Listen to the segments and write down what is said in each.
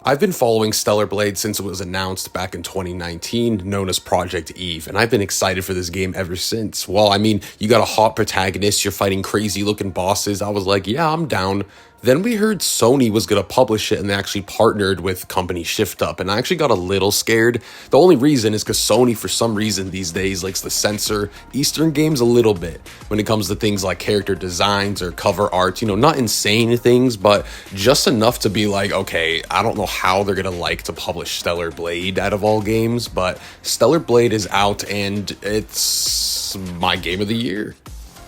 I've been following Stellar Blade since it was announced back in 2019, known as Project Eve, and I've been excited for this game ever since. Well, I mean, you got a hot protagonist, you're fighting crazy looking bosses. I was like, yeah, I'm down. Then we heard Sony was going to publish it and they actually partnered with company Shift Up, and I actually got a little scared. The only reason is because Sony, for some reason these days, likes to censor Eastern games a little bit when it comes to things like character designs or cover art. Not insane things, but just enough to be like, okay, I don't know how they're going to like to publish Stellar Blade out of all games, but Stellar Blade is out and it's my game of the year.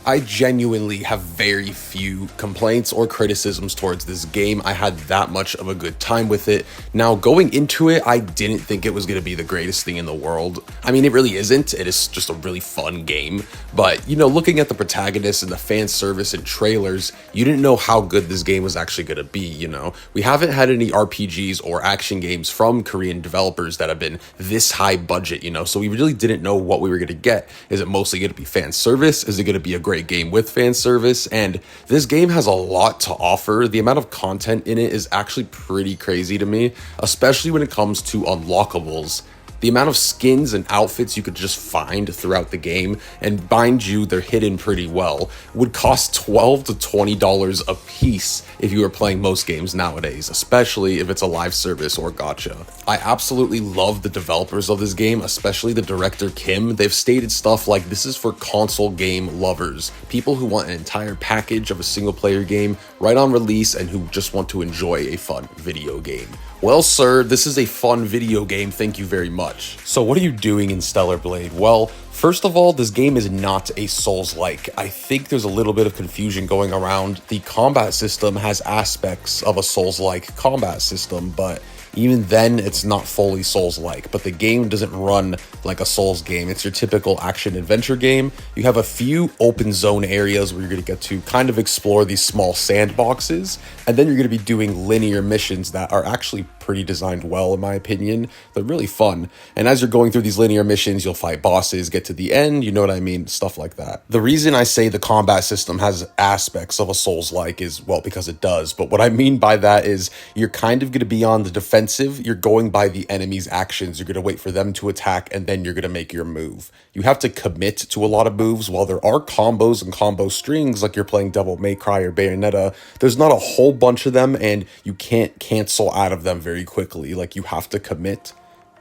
I genuinely have very few complaints or criticisms towards this game. I had that much of a good time with it. Now, going into it, I didn't think it was going to be the greatest thing in the world. I mean, it really isn't. It is just a really fun game. But, looking at the protagonists and the fan service and trailers, you didn't know how good this game was actually going to be, We haven't had any RPGs or action games from Korean developers that have been this high budget, so we really didn't know what we were going to get. Is it mostly going to be fan service? Is it going to be a great game with fan service? And this game has a lot to offer. The amount of content in it is actually pretty crazy to me, especially when it comes to unlockables. The amount of skins and outfits you could just find throughout the game, and mind you, they're hidden pretty well, would cost $12 to $20 a piece if you were playing most games nowadays, especially if it's a live service or gacha. I absolutely love the developers of this game, especially the director Kim. They've stated stuff like this is for console game lovers, people who want an entire package of a single player game right on release and who just want to enjoy a fun video game. Well, sir, this is a fun video game, thank you very much. So what are you doing in Stellar Blade? Well, first of all, this game is not a Souls-like. I think there's a little bit of confusion going around. The combat system has aspects of a Souls-like combat system, but even then, it's not fully Souls-like, but the game doesn't run like a Souls game. It's your typical action-adventure game. You have a few open zone areas where you're going to get to kind of explore these small sandboxes, and then you're going to be doing linear missions that are actually pretty designed well, in my opinion. They're really fun, and as you're going through these linear missions, you'll fight bosses, get to the end, you know what I mean? Stuff like that. The reason I say the combat system has aspects of a Souls-like is, well, because it does, but what I mean by that is you're kind of going to be on the defensive. You're going by the enemy's actions. You're going to wait for them to attack, and then you're going to make your move. You have to commit to a lot of moves. While there are combos and combo strings, like you're playing Devil May Cry or Bayonetta, there's not a whole bunch of them, and you can't cancel out of them very quickly. Like, you have to commit.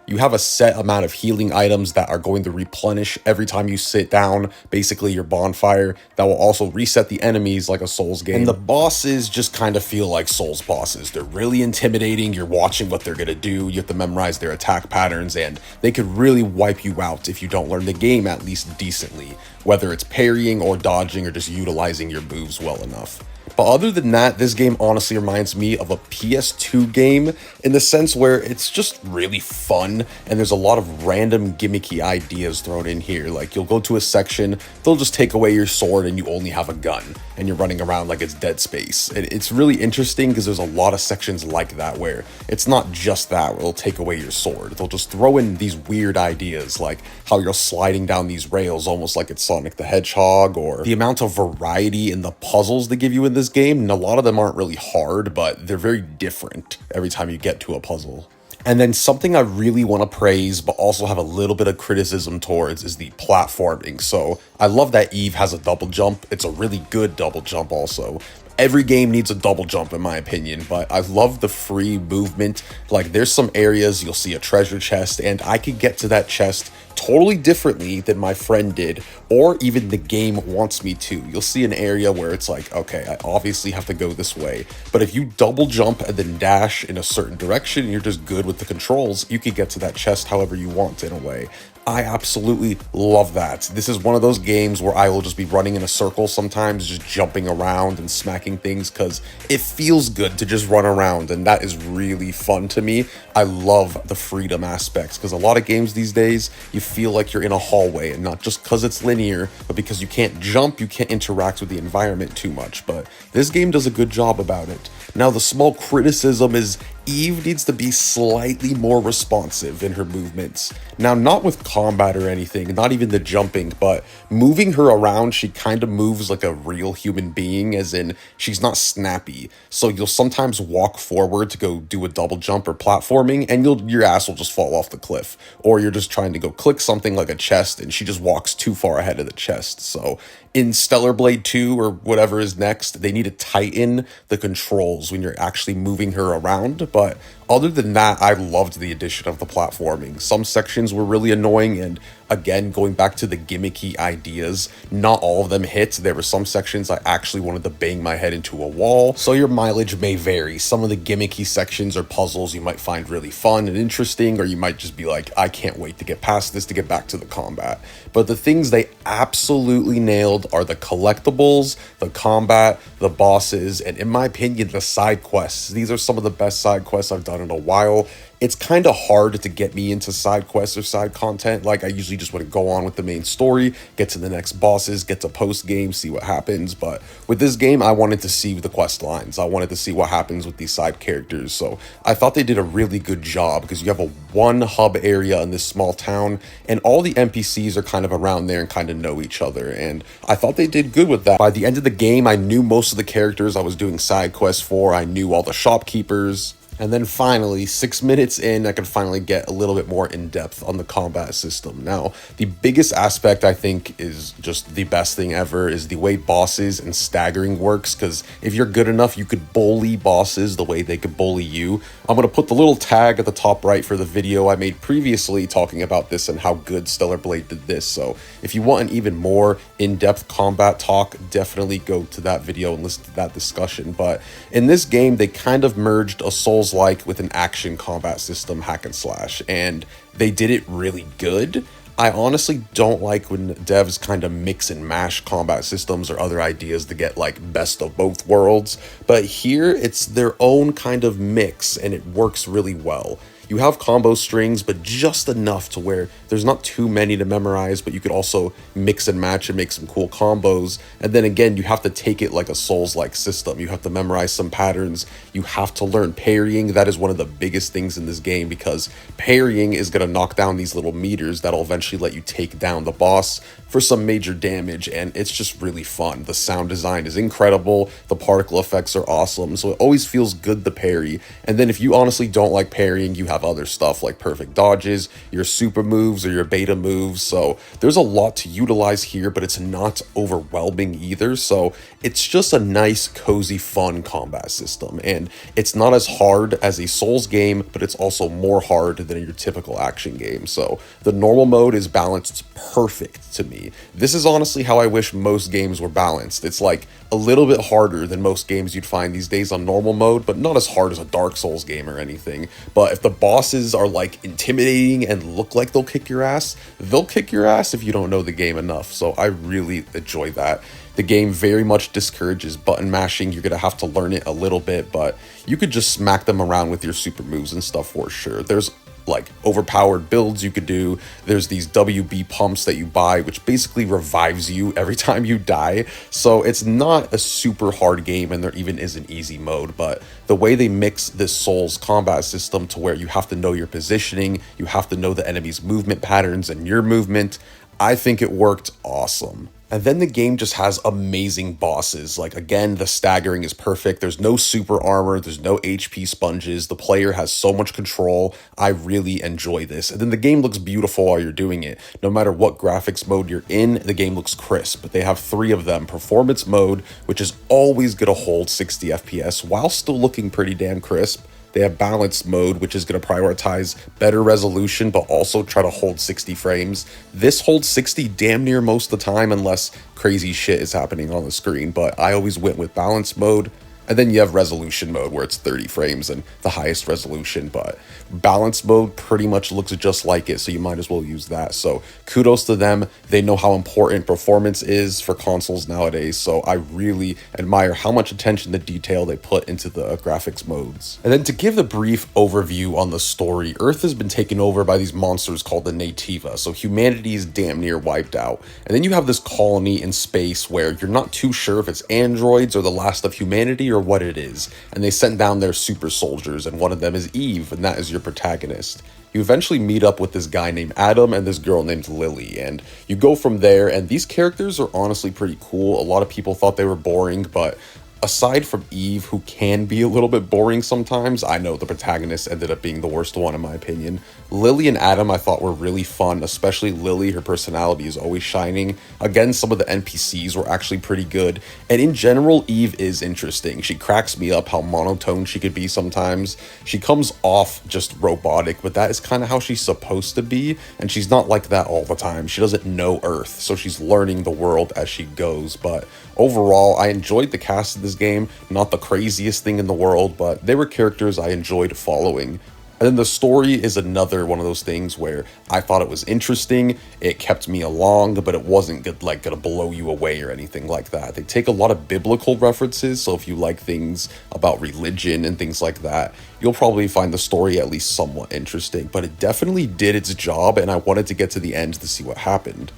You have a set amount of healing items that are going to replenish every time you sit down, basically your bonfire, that will also reset the enemies like a Souls game. And the bosses just kind of feel like Souls bosses. They're really intimidating, you're watching what they're gonna do, you have to memorize their attack patterns, and they could really wipe you out if you don't learn the game at least decently, whether it's parrying or dodging or just utilizing your moves well enough. But other than that, this game honestly reminds me of a PS2 game in the sense where it's just really fun and there's a lot of random gimmicky ideas thrown in here. Like, you'll go to a section, they'll just take away your sword and you only have a gun and you're running around like it's Dead Space. It's really interesting because there's a lot of sections like that where it's not just that where they'll take away your sword. They'll just throw in these weird ideas like how you're sliding down these rails almost like it's Sonic the Hedgehog, or the amount of variety in the puzzles they give you in this game, and a lot of them aren't really hard, but they're very different every time you get to a puzzle. And then something I really want to praise, but also have a little bit of criticism towards, is the platforming. So I love that Eve has a double jump. It's a really good double jump also. Every game needs a double jump in my opinion, but I love the free movement. Like, there's some areas you'll see a treasure chest and I could get to that chest totally differently than my friend did, or even the game wants me to. You'll see an area where it's like, okay, I obviously have to go this way, but if you double jump and then dash in a certain direction and you're just good with the controls, you could get to that chest however you want in a way. I absolutely love that. This is one of those games where I will just be running in a circle sometimes, just jumping around and smacking things because it feels good to just run around, and that is really fun to me. I love the freedom aspects because a lot of games these days, you feel like you're in a hallway, and not just because it's linear, but because you can't jump, you can't interact with the environment too much, but this game does a good job about it. Now, the small criticism is Eve needs to be slightly more responsive in her movements. Now, not with combat or anything, not even the jumping, but moving her around, she kind of moves like a real human being, as in she's not snappy. So you'll sometimes walk forward to go do a double jump or platforming, and your ass will just fall off the cliff. Or you're just trying to go click something like a chest, and she just walks too far ahead of the chest. So in Stellar Blade 2 or whatever is next, they need to tighten the controls when you're actually moving her around. But other than that, I loved the addition of the platforming. Some sections were really annoying, and again, going back to the gimmicky ideas, not all of them hit. There were some sections I actually wanted to bang my head into a wall, so your mileage may vary. Some of the gimmicky sections or puzzles you might find really fun and interesting, or you might just be like, I can't wait to get past this to get back to the combat. But the things they absolutely nailed are the collectibles, the combat, the bosses, and in my opinion, the side quests. These are some of the best side quests I've done in a while. It's kind of hard to get me into side quests or side content. Like, I usually just want to go on with the main story, get to the next bosses, get to post game, see what happens. But with this game, I wanted to see the quest lines. I wanted to see what happens with these side characters. So I thought they did a really good job, because you have a one hub area in this small town, and all the NPCs are kind of around there and kind of know each other. And I thought they did good with that. By the end of the game, I knew most of the characters I was doing side quests for. I knew all the shopkeepers. And then finally, 6 minutes in, I could finally get a little bit more in depth on the combat system. Now, the biggest aspect I think is just the best thing ever is the way bosses and staggering works, because if you're good enough, you could bully bosses the way they could bully you. I'm going to put the little tag at the top right for the video I made previously talking about this and how good Stellar Blade did this. So if you want an even more in-depth combat talk, definitely go to that video and listen to that discussion. But in this game, they kind of merged a Souls-like with an action combat system hack and slash, and they did it really good. I honestly don't like when devs kind of mix and mash combat systems or other ideas to get like best of both worlds, but here it's their own kind of mix and it works really well. You have combo strings, but just enough to where there's not too many to memorize, but you could also mix and match and make some cool combos. And then again, you have to take it like a Souls-like system. You have to memorize some patterns. You have to learn parrying. That is one of the biggest things in this game, because parrying is going to knock down these little meters that'll eventually let you take down the boss for some major damage, and it's just really fun. The sound design is incredible. The particle effects are awesome, so it always feels good to parry. And then if you honestly don't like parrying, you have other stuff like perfect dodges, your super moves, or your beta moves. So there's a lot to utilize here, but it's not overwhelming either. So it's just a nice, cozy, fun combat system. And it's not as hard as a Souls game, but it's also more hard than your typical action game. So the normal mode is balanced perfect to me. This is honestly how I wish most games were balanced. It's like a little bit harder than most games you'd find these days on normal mode, but not as hard as a Dark Souls game or anything. But if the bosses are like intimidating and look like they'll kick your ass, they'll kick your ass if you don't know the game enough. So I really enjoy that. The game very much discourages button mashing. You're going to have to learn it a little bit, but you could just smack them around with your super moves and stuff for sure. There's like overpowered builds you could do. There's these WB pumps that you buy, which basically revives you every time you die. So it's not a super hard game, and there even is an easy mode, but the way they mix this Souls combat system to where you have to know your positioning, you have to know the enemy's movement patterns and your movement, I think it worked awesome. And then the game just has amazing bosses. Like, again, the staggering is perfect. There's no super armor. There's no HP sponges. The player has so much control. I really enjoy this. And then the game looks beautiful while you're doing it. No matter what graphics mode you're in, the game looks crisp. But they have 3 of them. Performance mode, which is always going to hold 60 FPS while still looking pretty damn crisp. They have balanced mode, which is going to prioritize better resolution, but also try to hold 60 frames. This holds 60 damn near most of the time, unless crazy shit is happening on the screen, but I always went with balanced mode. And then you have resolution mode, where it's 30 frames and the highest resolution, but balance mode pretty much looks just like it, so you might as well use that. So kudos to them. They know how important performance is for consoles nowadays, so I really admire how much attention to detail they put into the graphics modes. And then to give the brief overview on the story, Earth has been taken over by these monsters called the Nativa, so humanity is damn near wiped out. And then you have this colony in space where you're not too sure if it's androids or the last of humanity or or what it is, and they sent down their super soldiers, and one of them is Eve, and that is your protagonist. You eventually meet up with this guy named Adam and this girl named Lily, and you go from there, and these characters are honestly pretty cool. A lot of people thought they were boring, but aside from Eve, who can be a little bit boring sometimes, I know the protagonist ended up being the worst one in my opinion. Lily and Adam I thought were really fun, especially Lily. Her personality is always shining. Again, some of the NPCs were actually pretty good, and in general, Eve is interesting. She cracks me up how monotone she could be sometimes. She comes off just robotic, but that is kind of how she's supposed to be, and she's not like that all the time. She doesn't know Earth, so she's learning the world as she goes, but overall, I enjoyed the cast of this game. Not the craziest thing in the world, but they were characters I enjoyed following. And then the story is another one of those things where I thought it was interesting, it kept me along, but it wasn't good, like gonna blow you away or anything like that. They take a lot of biblical references, so if you like things about religion and things like that, you'll probably find the story at least somewhat interesting, but it definitely did its job, and I wanted to get to the end to see what happened.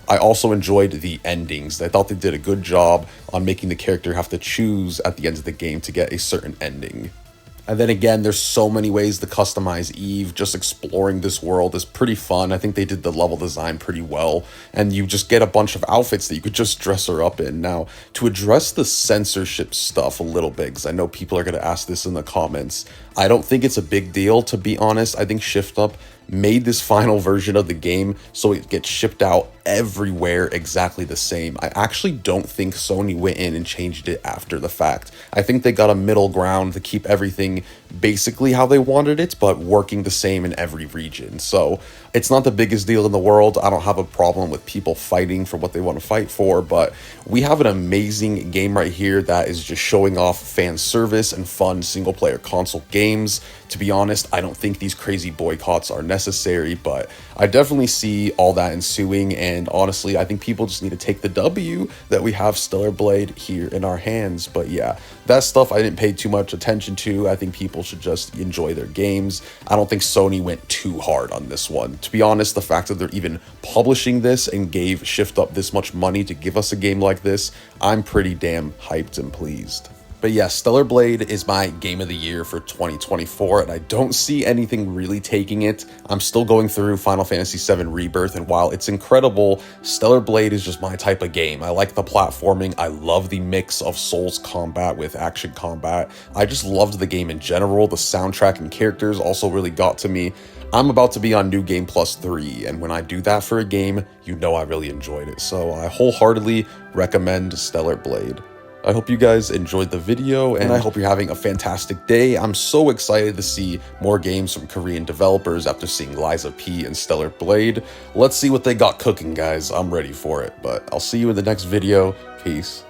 I also enjoyed the endings. I thought they did a good job on making the character have to choose at the end of the game to get a certain ending. And then again, there's so many ways to customize Eve. Just exploring this world is pretty fun. I think they did the level design pretty well. And you just get a bunch of outfits that you could just dress her up in. Now, to address the censorship stuff a little bit, because I know people are going to ask this in the comments, I don't think it's a big deal, to be honest. I think Shift Up made this final version of the game so it gets shipped out everywhere exactly the same. I actually don't think Sony went in and changed it after the fact. I think they got a middle ground to keep everything basically how they wanted it, but working the same in every region. So it's not the biggest deal in the world. I don't have a problem with people fighting for what they want to fight for, but we have an amazing game right here that is just showing off fan service and fun single player console games. To be honest, I don't think these crazy boycotts are necessary, but I definitely see all that ensuing, and honestly, I think people just need to take the W that we have Stellar Blade here in our hands. But yeah, that stuff I didn't pay too much attention to. I think people should just enjoy their games. I don't think Sony went too hard on this one. To be honest, the fact that they're even publishing this and gave Shift Up this much money to give us a game like this, I'm pretty damn hyped and pleased. But yeah, Stellar Blade is my game of the year for 2024, and I don't see anything really taking it. I'm still going through Final Fantasy VII Rebirth, and while it's incredible, Stellar Blade is just my type of game. I like the platforming. I love the mix of Souls combat with action combat. I just loved the game in general. The soundtrack and characters also really got to me. I'm about to be on New Game Plus 3, and when I do that for a game, you know I really enjoyed it. So I wholeheartedly recommend Stellar Blade. I hope you guys enjoyed the video, and I hope you're having a fantastic day. I'm so excited to see more games from Korean developers after seeing Liza P and Stellar Blade. Let's see what they got cooking, guys. I'm ready for it, but I'll see you in the next video. Peace.